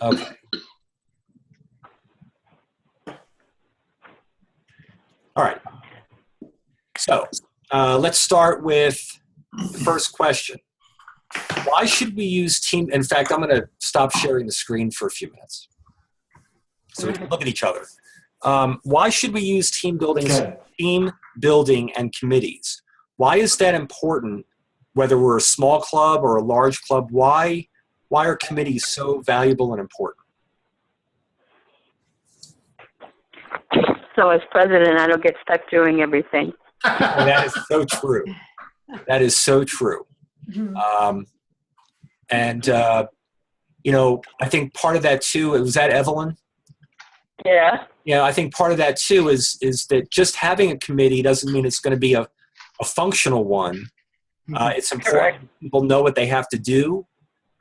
Okay. All right. So let's start with the first question. Why should we use team? In fact, I'm going to stop sharing the screen for a few minutes so we can look at each other. Why should we use team building and committees? Why is that important? Whether we're a small club or a large club, why are committees so valuable and important? So as president, I don't get stuck doing everything. That is so true. That is so true. I think part of that too, was that Evelyn? Yeah. Yeah, I think part of that too is that just having a committee doesn't mean it's going to be a functional one. It's important that people know what they have to do,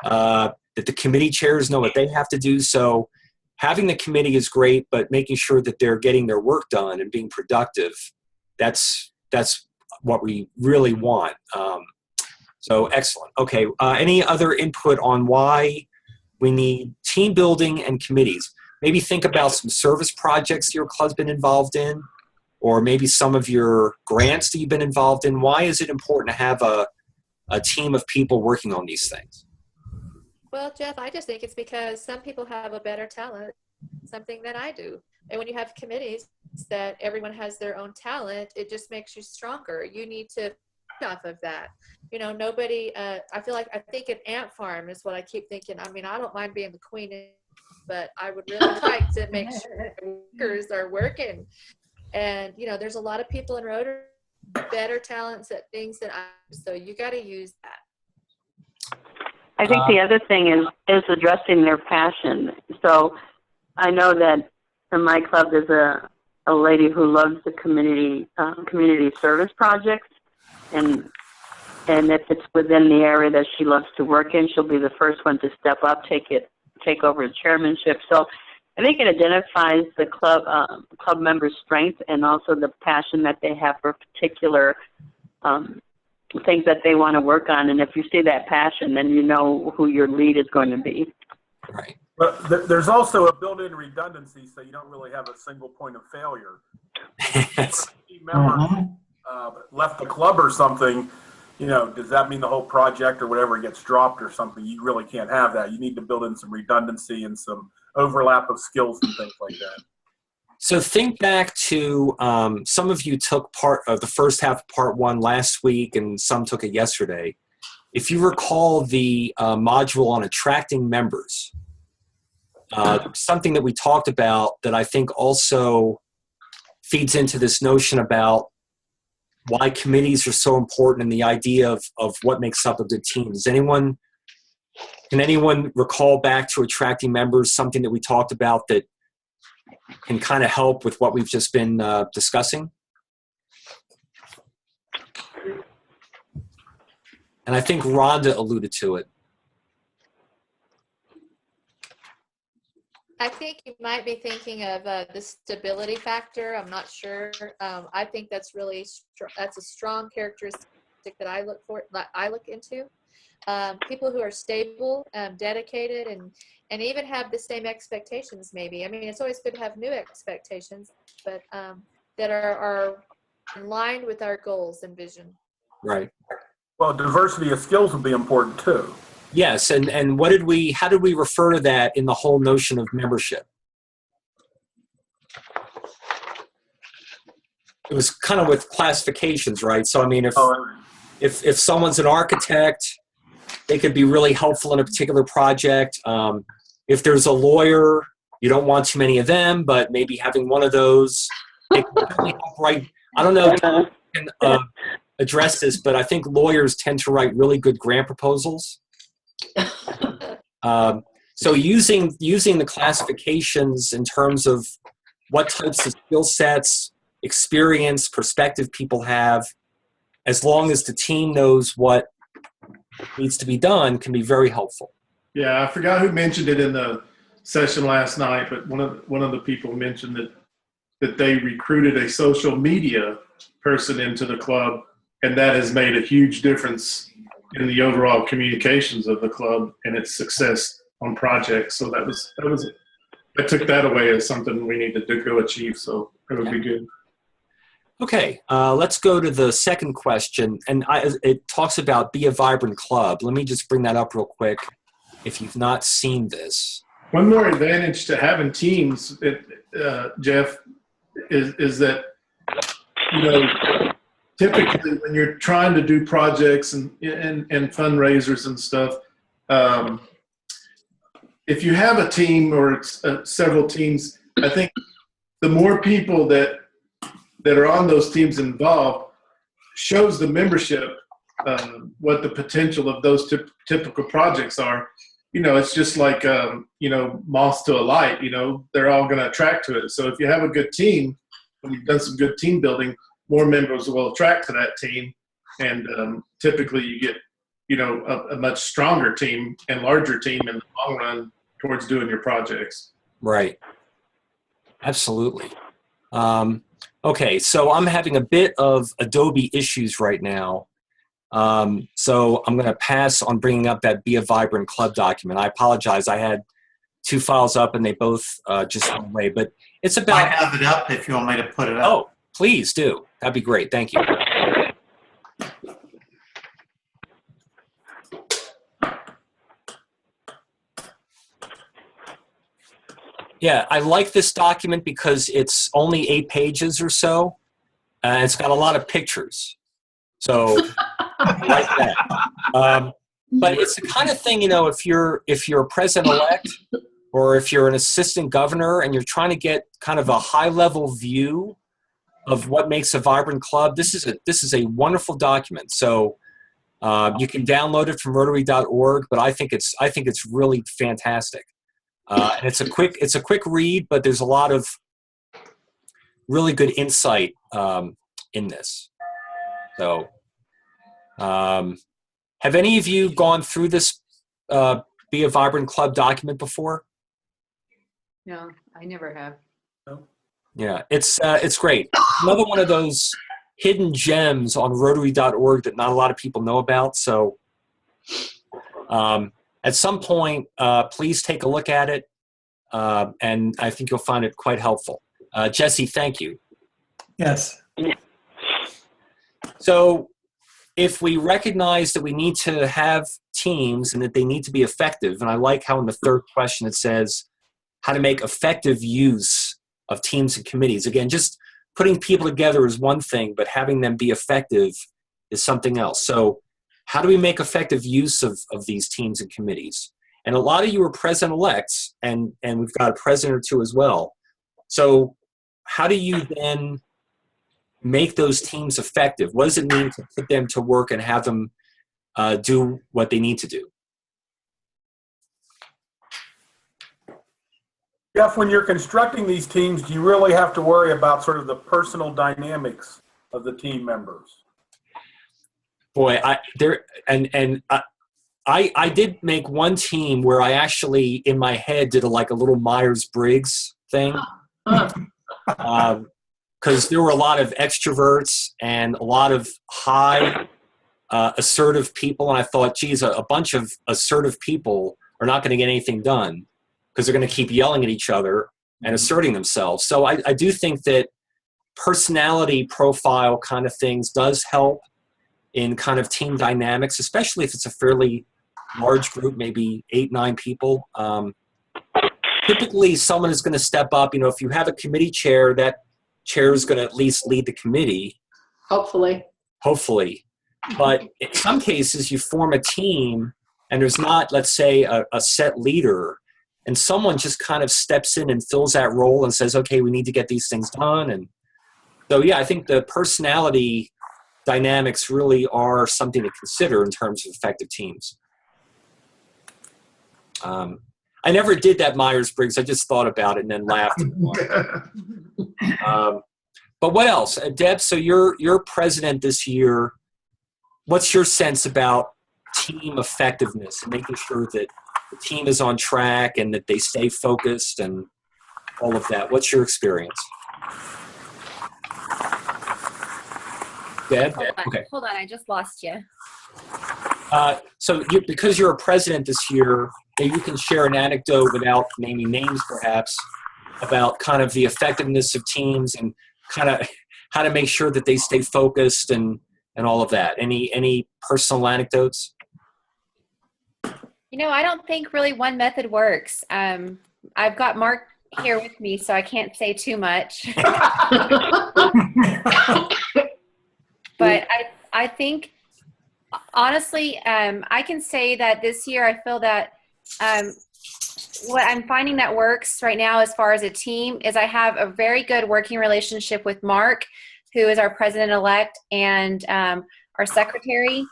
that the committee chairs know what they have to do. So having the committee is great, but making sure that they're getting their work done and being productive, that's what we really want. So excellent. Okay, any other input on why we need team building and committees? Maybe think about some service projects your club's been involved in, or maybe some of your grants that you've been involved in. Why is it important to have a team of people working on these things? Well, Jeff, I just think it's because some people have a better talent, something that I do. And when you have committees that everyone has their own talent, it just makes you stronger. You need to feed off of that. You know, nobody, I think an ant farm is what I keep thinking. I mean, I don't mind being the queen, but I would really like to make sure workers are working. And, you know, there's a lot of people in Rotary better talents at things than I do, so you got to use that. I think the other thing is addressing their passion. So I know that in my club there's a lady who loves the community service projects, and if it's within the area that she loves to work in, she'll be the first one to step up, take over the chairmanship. So I think it identifies the club members' strength and also the passion that they have for particular things that they want to work on. And if you see that passion, then you know who your lead is going to be. Right. But there's also a built-in redundancy, so you don't really have a single point of failure. If a team member left the club or something, you know, does that mean the whole project or whatever gets dropped or something? You really can't have that. You need to build in some redundancy and some overlap of skills and things like that. So think back to some of you took part of the first half of part one last week, and some took it yesterday. If you recall the module on attracting members, something that we talked about that I think also feeds into this notion about why committees are so important and the idea of what makes up a good team. Can anyone recall back to attracting members, something that we talked about that can kind of help with what we've just been discussing? And I think Rhonda alluded to it. I think you might be thinking of the stability factor. I'm not sure. I think that's really that's a strong characteristic that I look into. People who are stable, dedicated, and even have the same expectations. Maybe. I mean, it's always good to have new expectations, but that are in line with our goals and vision. Right. Well, diversity of skills would be important too. Yes, and how did we refer to that in the whole notion of membership? It was kind of with classifications, right? So I mean, if someone's an architect, they could be really helpful in a particular project. If there's a lawyer, you don't want too many of them, but maybe having one of those, they can really help write. I don't know if you can address this, but I think lawyers tend to write really good grant proposals. So using the classifications in terms of what types of skill sets, experience, perspective people have, as long as the team knows what needs to be done, can be very helpful. Yeah, I forgot who mentioned it in the session last night, but one of the people mentioned that they recruited a social media person into the club, and that has made a huge difference in the overall communications of the club and its success on projects. So I took that away as something we needed to go achieve. So it would be good. Okay, let's go to the second question. And it talks about be a vibrant club. Let me just bring that up real quick if you've not seen this. One more advantage to having teams, Jeff, is that, you know, typically when you're trying to do projects and fundraisers and stuff, if you have a team or several teams, I think the more people that are on those teams involved shows the membership what the potential of those typical projects are. You know, it's just like, you know, moths to a light, you know, they're all going to attract to it. So if you have a good team, and you've done some good team building, more members will attract to that team. And typically you get, you know, a much stronger team and larger team in the long run towards doing your projects. Right. Absolutely. Okay, so I'm having a bit of Adobe issues right now. So I'm going to pass on bringing up that Be a Vibrant Club document. I apologize. I had two files up and they both just went away. But it's I about... have it up if you want me to put it up. Oh, please do. That'd be great. Thank you. Yeah, I like this document because it's only 8 pages or so, and it's got a lot of pictures. So I like that. But it's the kind of thing, you know, if you're a president-elect or if you're an assistant governor and you're trying to get kind of a high-level view of what makes a vibrant club, this is a wonderful document. So you can download it from Rotary.org, but I think it's really fantastic. And it's a quick read, but there's a lot of really good insight in this. So, have any of you gone through this Be a Vibrant Club document before? No, I never have. Yeah, it's great. Another one of those hidden gems on Rotary.org that not a lot of people know about. So, at some point, please take a look at it, and I think you'll find it quite helpful. Jesse, thank you. Yes. So if we recognize that we need to have teams and that they need to be effective, and I like how in the third question it says how to make effective use of teams and committees. Again, just putting people together is one thing, but having them be effective is something else. So how do we make effective use of these teams and committees? And a lot of you are president-elects, and we've got a president or two as well. So how do you then make those teams effective? What does it mean to put them to work and have them do what they need to do? Jeff, when you're constructing these teams, do you really have to worry about sort of the personal dynamics of the team members? Boy, I did make one team where I actually, in my head, did a little Myers-Briggs thing. Because there were a lot of extroverts and a lot of high assertive people. And I thought, geez, a bunch of assertive people are not going to get anything done because they're going to keep yelling at each other and asserting themselves. So I do think that personality profile kind of things does help in kind of team dynamics, especially if it's a fairly large group, maybe 8, 9 people. Typically, someone is going to step up. You know, if you have a committee chair, that chair is going to at least lead the committee. Hopefully. But in some cases, you form a team and there's not, let's say, a set leader, and someone just kind of steps in and fills that role and says, okay, we need to get these things done. And so, yeah, I think the personality dynamics really are something to consider in terms of effective teams. I never did that Myers-Briggs. I just thought about it and then laughed. But what else? Deb, so you're president this year. What's your sense about team effectiveness and making sure that the team is on track and that they stay focused and all of that? What's your experience? Deb? Okay. Hold on, I just lost you. So because you're a president this year, maybe you can share an anecdote without naming names, perhaps, about kind of the effectiveness of teams and kind of how to make sure that they stay focused and all of that. Any personal anecdotes? You know, I don't think really one method works. I've got Mark here with me, so I can't say too much. But I think, honestly, I can say that this year I feel that what I'm finding that works right now as far as a team is I have a very good working relationship with Mark, who is our president-elect, and our secretary.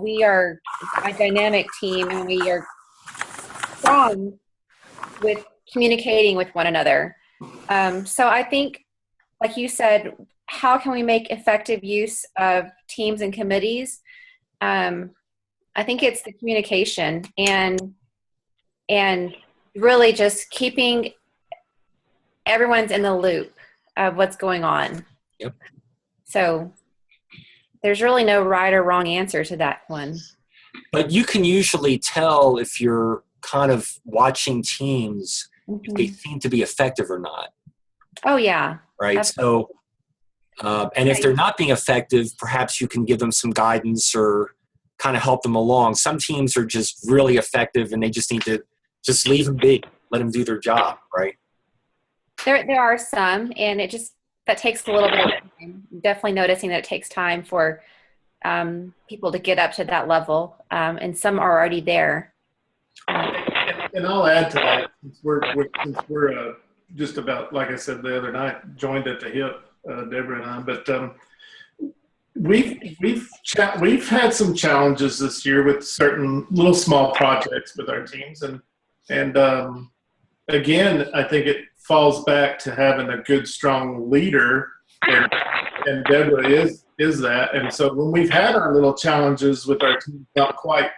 We are a dynamic team, and we are strong with communicating with one another. So I think, like you said, how can we make effective use of teams and committees? I think it's the communication and really just keeping everyone's in the loop of what's going on. Yep. So there's really no right or wrong answer to that one. But you can usually tell if you're kind of watching teams if they seem to be effective or not. Oh, yeah. Right. So, and if they're not being effective, perhaps you can give them some guidance or kind of help them along. Some teams are just really effective and they just need to just leave them be, let them do their job. Right. There are some, and that takes a little bit of time. Definitely noticing that it takes time for people to get up to that level, and some are already there. And I'll add to that, since we're just about, like I said the other night, joined at the hip, Deborah and I. But we've had some challenges this year with certain little small projects with our teams, and again, I think it falls back to having a good, strong leader, and Deborah is that. And so when we've had our little challenges with our team not quite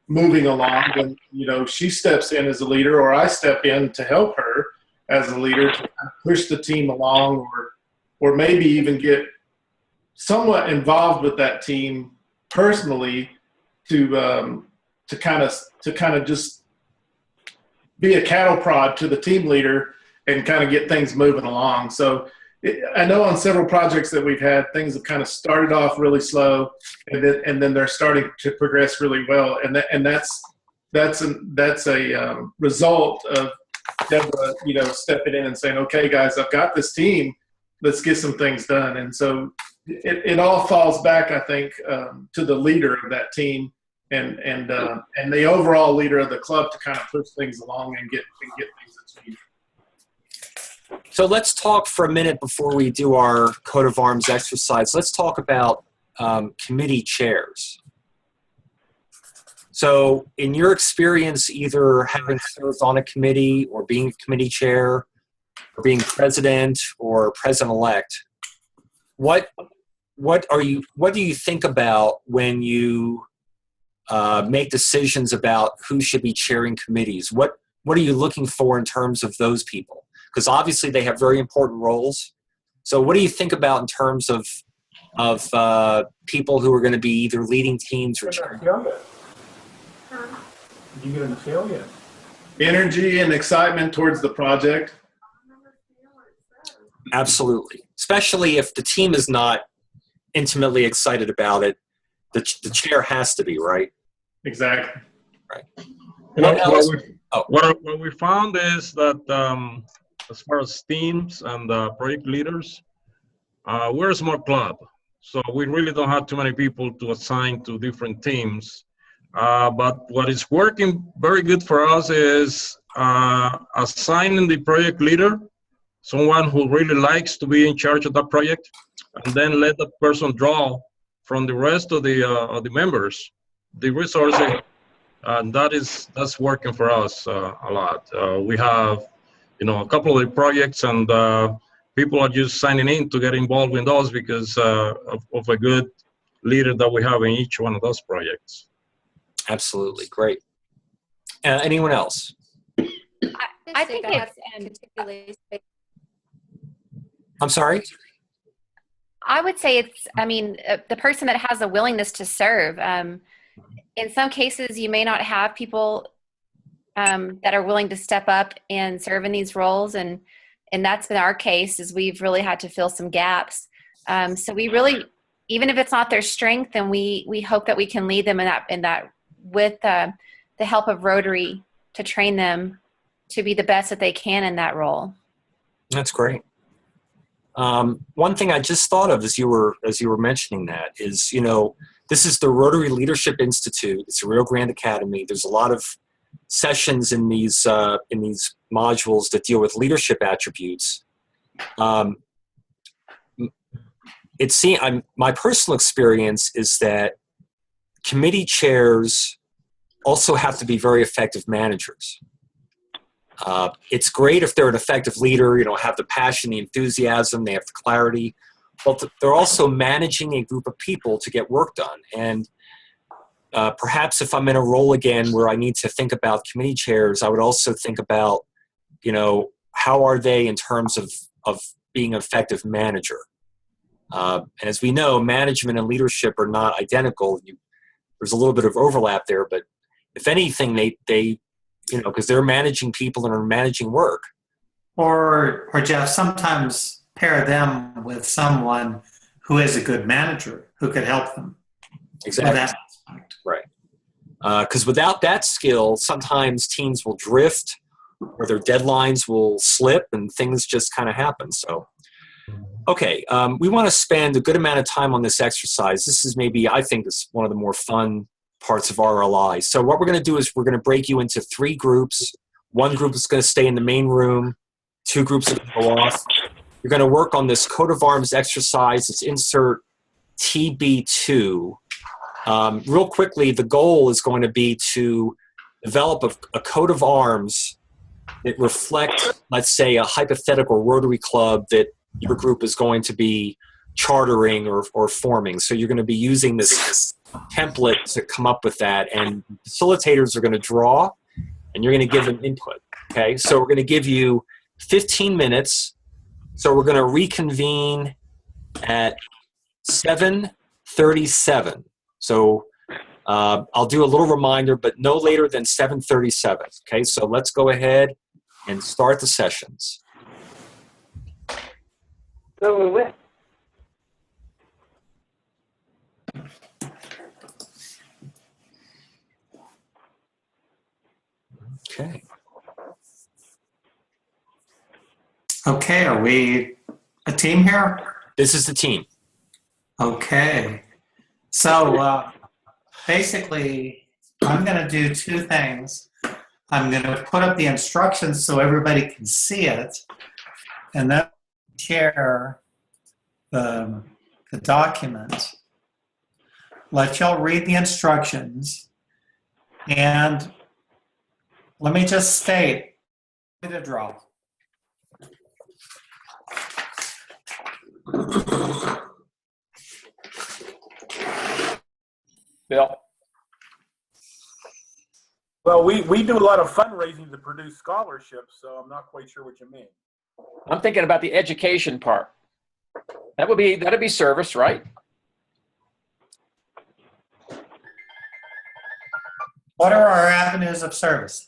moving along, then she steps in as a leader, or I step in to help her as a leader to kind of push the team along, or maybe even get somewhat involved with that team personally to kind of just be a cattle prod to the team leader and kind of get things moving along. So I know on several projects that we've had, things have kind of started off really slow, and then they're starting to progress really well. And that's a result of Deborah, stepping in and saying, "Okay, guys, I've got this team. Let's get some things done." And so it all falls back, I think, to the leader of that team and the overall leader of the club to kind of push things along and get things achieved. So let's talk for a minute before we do our coat of arms exercise. Let's talk about committee chairs. So in your experience, either having served on a committee or being committee chair or being president or president-elect, what do you think about when you make decisions about who should be chairing committees? What are you looking for in terms of those people? Because obviously they have very important roles. So what do you think about in terms of people who are going to be either leading teams or chairing? Did you get in the field yet? Energy and excitement towards the project. Absolutely. Especially if the team is not intimately excited about it, the chair has to be, right? Exactly. Right. What we found is that as far as teams and project leaders, we're a small club, so we really don't have too many people to assign to different teams. But what is working very good for us is assigning the project leader, someone who really likes to be in charge of that project, and then let that person draw from the rest of the members the resources, and that's working for us a lot. We have a couple of the projects, and people are just signing in to get involved in those because of a good leader that we have in each one of those projects. Absolutely. Great. Anyone else? I think it's, I'm sorry? I would say it's, the person that has a willingness to serve. In some cases, you may not have people that are willing to step up and serve in these roles. And that's been our case, is we've really had to fill some gaps. So we really, even if it's not their strength, then we hope that we can lead them in that with the help of Rotary to train them to be the best that they can in that role. That's great. One thing I just thought of as you were mentioning that is, this is the Rotary Leadership Institute. It's a Rio Grande Academy. There's a lot of sessions in these modules that deal with leadership attributes. My personal experience is that committee chairs also have to be very effective managers. It's great if they're an effective leader, have the passion, the enthusiasm, they have the clarity, but they're also managing a group of people to get work done. And perhaps if I'm in a role again where I need to think about committee chairs, I would also think about, how are they in terms of being an effective manager? And as we know, management and leadership are not identical. There's a little bit of overlap there, but if anything, they because they're managing people and are managing work. Or Jeff, sometimes pair them with someone who is a good manager who could help them. Exactly. With that aspect. Right. Because without that skill, sometimes teams will drift or their deadlines will slip and things just kind of happen. So, okay, we want to spend a good amount of time on this exercise. This is I think is one of the more fun parts of RLI. So what we're going to do is we're going to break you into 3 groups. One group is going to stay in the main room. 2 groups are going to go off. You're going to work on this coat of arms exercise. It's insert TB2. Real quickly, the goal is going to be to develop a coat of arms that reflect, let's say, a hypothetical Rotary Club that your group is going to be chartering or forming. So you're going to be using this template to come up with that, and facilitators are going to draw and you're going to give them input. Okay, so we're going to give you 15 minutes. So we're going to reconvene at 7:37. So I'll do a little reminder, but no later than 7:37. Okay, so let's go ahead and start the sessions. Okay. Okay, are we a team here? This is the team. Okay. So basically, I'm going to do 2 things. I'm going to put up the instructions so everybody can see it, and then share the document. Let y'all read the instructions, and let me just state, to draw. Bill? Well, we do a lot of fundraising to produce scholarships, so I'm not quite sure what you mean. I'm thinking about the education part. That'd be service, right? What are our avenues of service?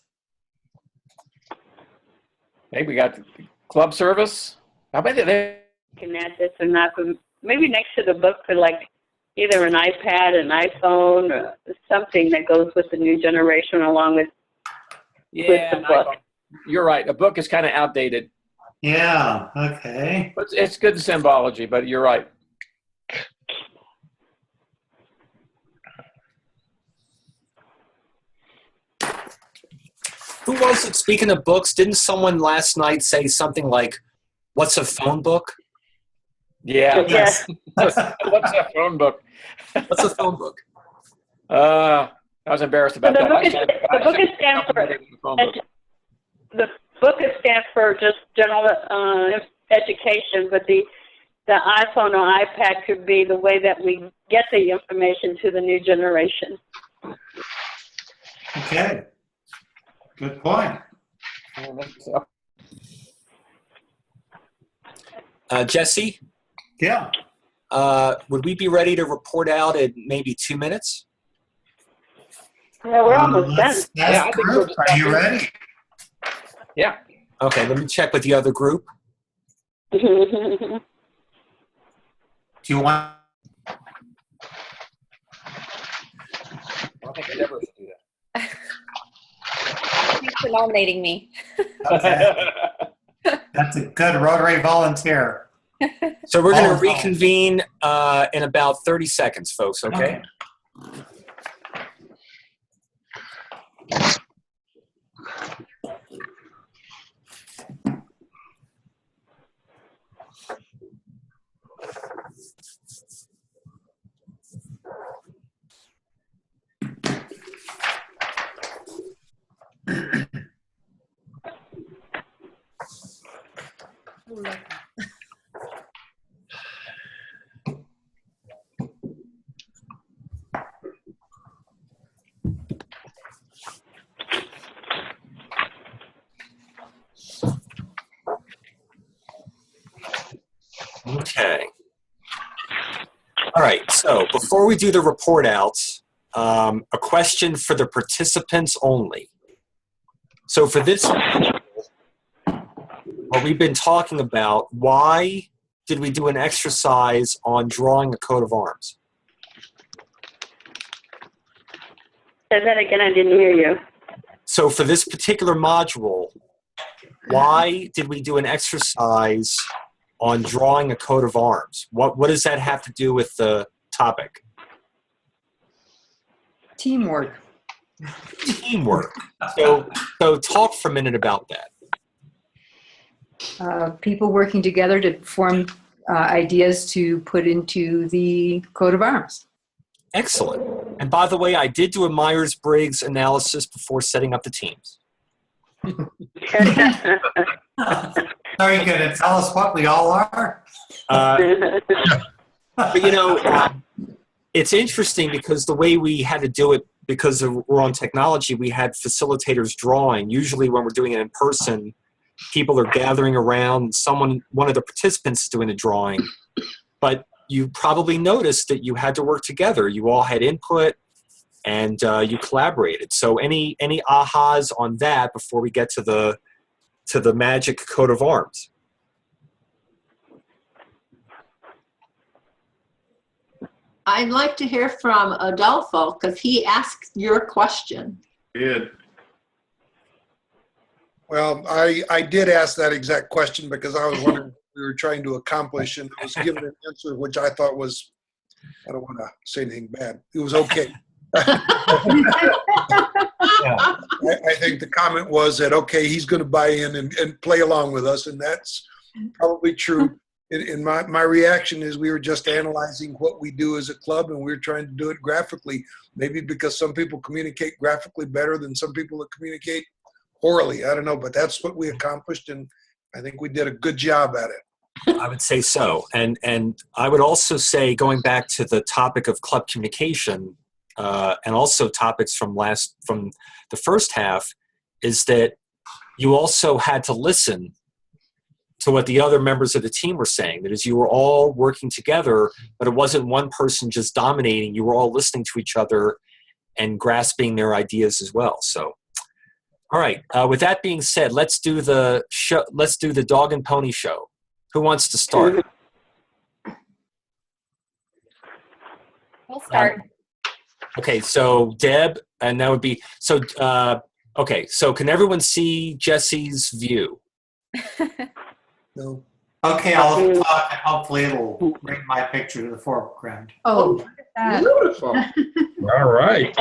Maybe we got club service. How about they? Can add this or not, but maybe next to the book for like either an iPad, an iPhone, or something that goes with the new generation along with the book. You're right. A book is kind of outdated. Yeah, okay. But it's good symbology, but you're right. Who was it? Speaking of books, didn't someone last night say something like, "What's a phone book?" Yeah. Yes. What's a phone book? What's a phone book? I was embarrassed about The that. book is stands for just general education, but the iPhone or iPad could be the way that we get the information to the new generation. Okay. Good point. Jesse, Yeah. would we be ready to report out in maybe 2 minutes? Yeah, we're almost done. Yeah, I That's think we're group. just Are you about ready? Yeah. Okay, let me check with the other group. Do you want? I don't think I'd ever do that. Thanks for nominating me. Okay. That's a good Rotary volunteer. So we're going to Oh, no. reconvene in about 30 seconds, folks, okay? Okay. All right, so before we do the report outs, a question for the participants only. So for this, what we've been talking about, why did we do an exercise on drawing a coat of arms? Say that again, I didn't hear you. So for this particular module, why did we do an exercise on drawing a coat of arms? What does that have to do with the topic? Teamwork. Teamwork. So talk for a minute about that. People working together to form ideas to put into the coat of arms. Excellent. And by the way, I did do a Myers-Briggs analysis before setting up the teams. Very good. And tell us what we all are. But it's interesting because the way we had to do it, because we're on technology, we had facilitators drawing. Usually when we're doing it in person, people are gathering around, one of the participants is doing the drawing. But you probably noticed that you had to work together. You all had input and you collaborated. So any ahas on that before we get to the magic coat of arms? I'd like to hear from Adolfo because he asked your question. Good. Well, I did ask that exact question because I was wondering what we were trying to accomplish, and I was given an answer which I thought was, I don't want to say anything bad. It was okay. I think the comment was that, okay, he's going to buy in and play along with us, and that's probably true. In my reaction is we were just analyzing what we do as a club, and we were trying to do it graphically, maybe because some people communicate graphically better than some people that communicate orally. I don't know, but that's what we accomplished, and I think we did a good job at it. I would say so. And I would also say, going back to the topic of club communication, and also topics from the first half, is that you also had to listen to what the other members of the team were saying. That is, you were all working together, but it wasn't one person just dominating. You were all listening to each other and grasping their ideas as well. So, all right. With that being said, let's do the show. Let's do the dog and pony show. Who wants to start? We'll start. Okay, so Deb, and that would be so. Okay, so can everyone see Jesse's view? No. Okay, I'll talk and hopefully it'll bring my picture to the foreground. Oh, Beautiful. All right.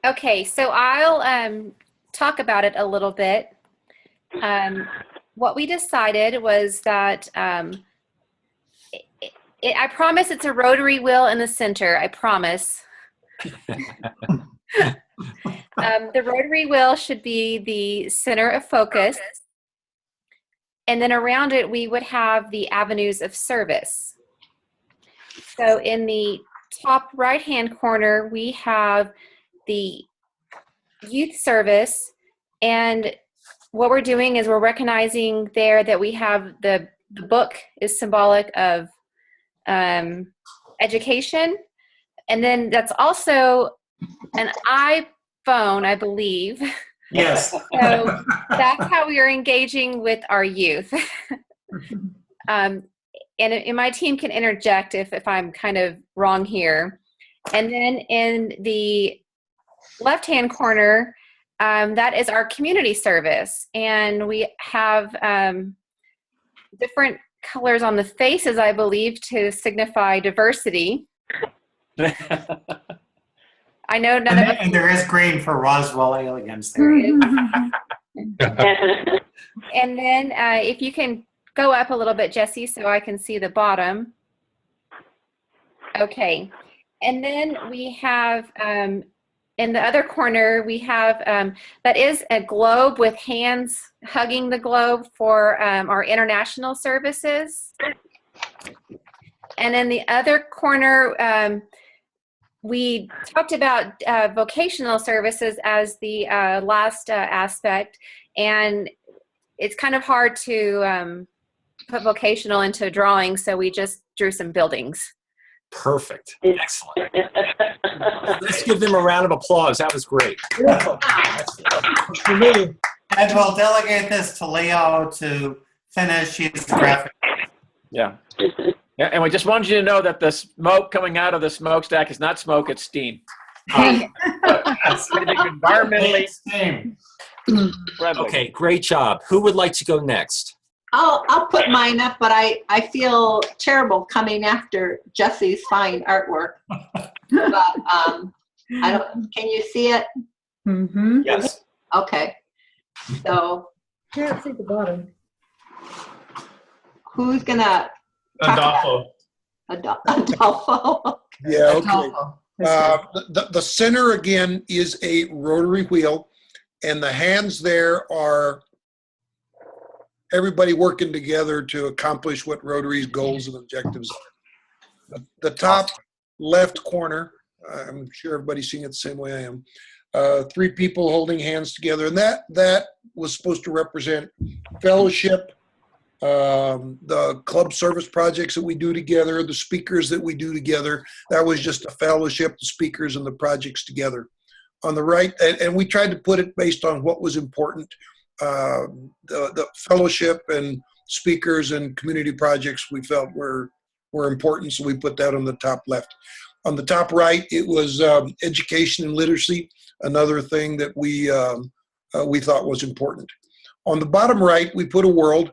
Okay, so I'll talk about it a little bit. What we decided was that I promise it's a rotary wheel in the center. I promise. The rotary wheel should be the center of focus. And then around it, we would have the avenues of service. So in the top right-hand corner, we have the youth service. And what we're doing is we're recognizing there that we have the book is symbolic of education. And then that's also an iPhone, I believe. Yes. So that's how we are engaging with our youth. And my team can interject if I'm kind of wrong here. And then in the left-hand corner, that is our community service. And we have different colors on the faces, I believe, to signify diversity. I know none of And there is green for Roswell aliens. There is. And then if you can go up a little bit, Jesse, so I can see the bottom. Okay. And then we have, in the other corner, we have, that is a globe with hands hugging the globe for our international services. And in the other corner, we talked about vocational services as the last aspect, and it's kind of hard to put vocational into a drawing, so we just drew some buildings. Perfect. Excellent. Let's give them a round of applause. That was great. And we'll delegate this to Leo to finish his graphic. Yeah. Yeah, and we just wanted you to know that the smoke coming out of the smokestack is not smoke, it's steam. It's going to be environmentally friendly. Okay, great job. Who would like to go next? I'll put mine up, but I feel terrible coming after Jesse's fine artwork. But I don't. Can you see it? Mm-hmm. Yes. Okay. So Can't see the bottom. who's gonna? Adolfo. Adolfo. Yeah, okay. Adolfo. That's good. The center again is a rotary wheel, and the hands there are everybody working together to accomplish what Rotary's goals and objectives are. The top left corner, I'm sure everybody's seeing it the same way I am. 3 people holding hands together, and that was supposed to represent fellowship, the club service projects that we do together, the speakers that we do together. That was just a fellowship, the speakers and the projects together. On the right, and we tried to put it based on what was important. The fellowship and speakers and community projects we felt were important, so we put that on the top left. On the top right, it was education and literacy, another thing that we thought was important. On the bottom right, we put a world,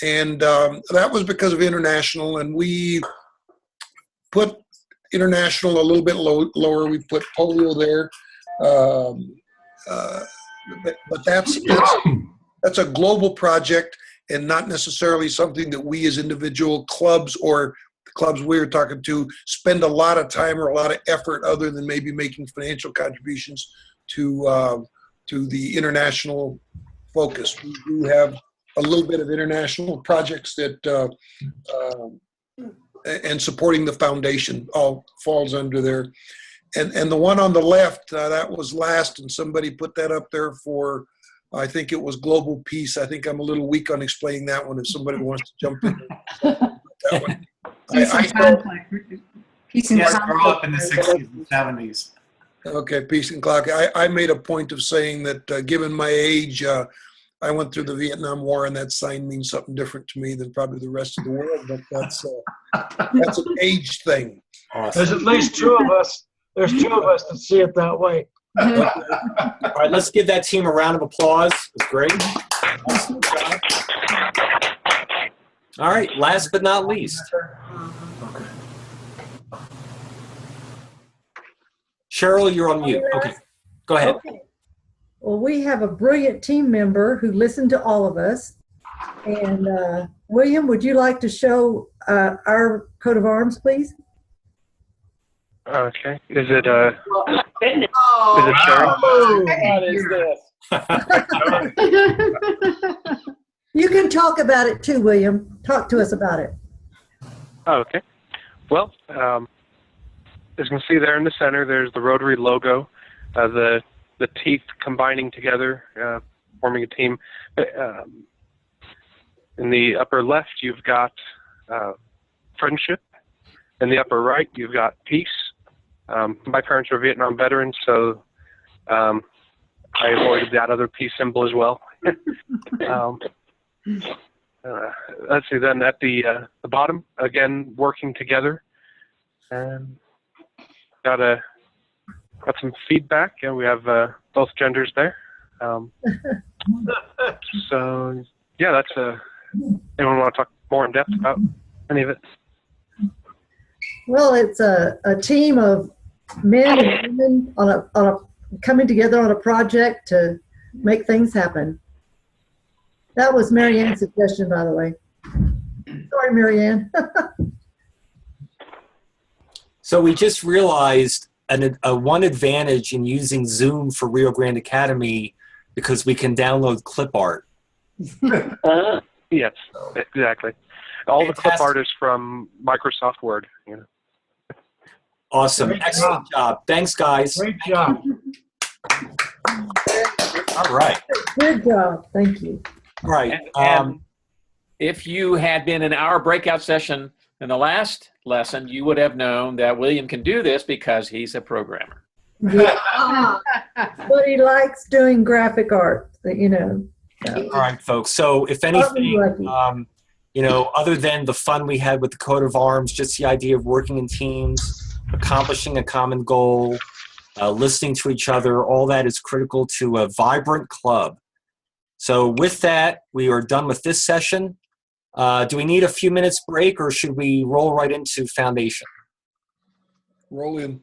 and that was because of international, and we put international a little bit lower. We put polio there, but that's a global project and not necessarily something that we as individual clubs or the clubs we were talking to spend a lot of time or a lot of effort other than maybe making financial contributions to the international focus. We do have a little bit of international projects that and supporting the foundation all falls under there. And the one on the left, that was last, and somebody put that up there for, I think it was global peace. I think I'm a little weak on explaining that one if somebody wants to jump in. That one. Peace and Yes, conflict. grew up in the 60s and 70s. Okay, peace and clock. I made a point of saying that given my age, I went through the Vietnam War, and that sign means something different to me than probably the rest of the world, but that's an age thing. Awesome. There's at least 2 of us. There's 2 of us that see it that way. All right, let's give that team a round of applause. It's great. All right, last but not least. Cheryl, you're on mute. Okay, go ahead. Okay. Well, we have a brilliant team member who listened to all of us. And William, would you like to show our coat of arms, please? Okay. Is it Cheryl? Oh, What is this? You can talk about it too, William. Talk to us about it. Oh, okay. Well, as you can see there in the center, there's the Rotary logo, the teeth combining together, forming a team. In the upper left, you've got friendship. In the upper right, you've got peace. My parents are Vietnam veterans, so I avoided that other peace symbol as well. Let's see. Then at the bottom, again, working together, and got some feedback, and we have both genders there. So yeah, that's anyone want to talk more in depth about any of it? Well, it's a team of men and women on a coming together on a project to make things happen. That was Mary Ann's suggestion, by the way. Sorry, Mary Ann. So we just realized one advantage in using Zoom for Rio Grande Academy, because we can download clip art. Yes, exactly. All the clip Fantastic. art is from Microsoft Word. You know. Awesome. Great Excellent job. Thanks, guys. Great job. All right. Good job. Thank you. All right. And if you had been in our breakout session in the last lesson, you would have known that William can do this because he's a programmer. Yeah. But he likes doing graphic art, you know. All right, folks. So if anything, other than the fun we had with the coat of arms, just the idea of working in teams, accomplishing a common goal, listening to each other, all that is critical to a vibrant club. So with that, we are done with this session. Do we need a few minutes break, or should we roll right into foundation? Roll in.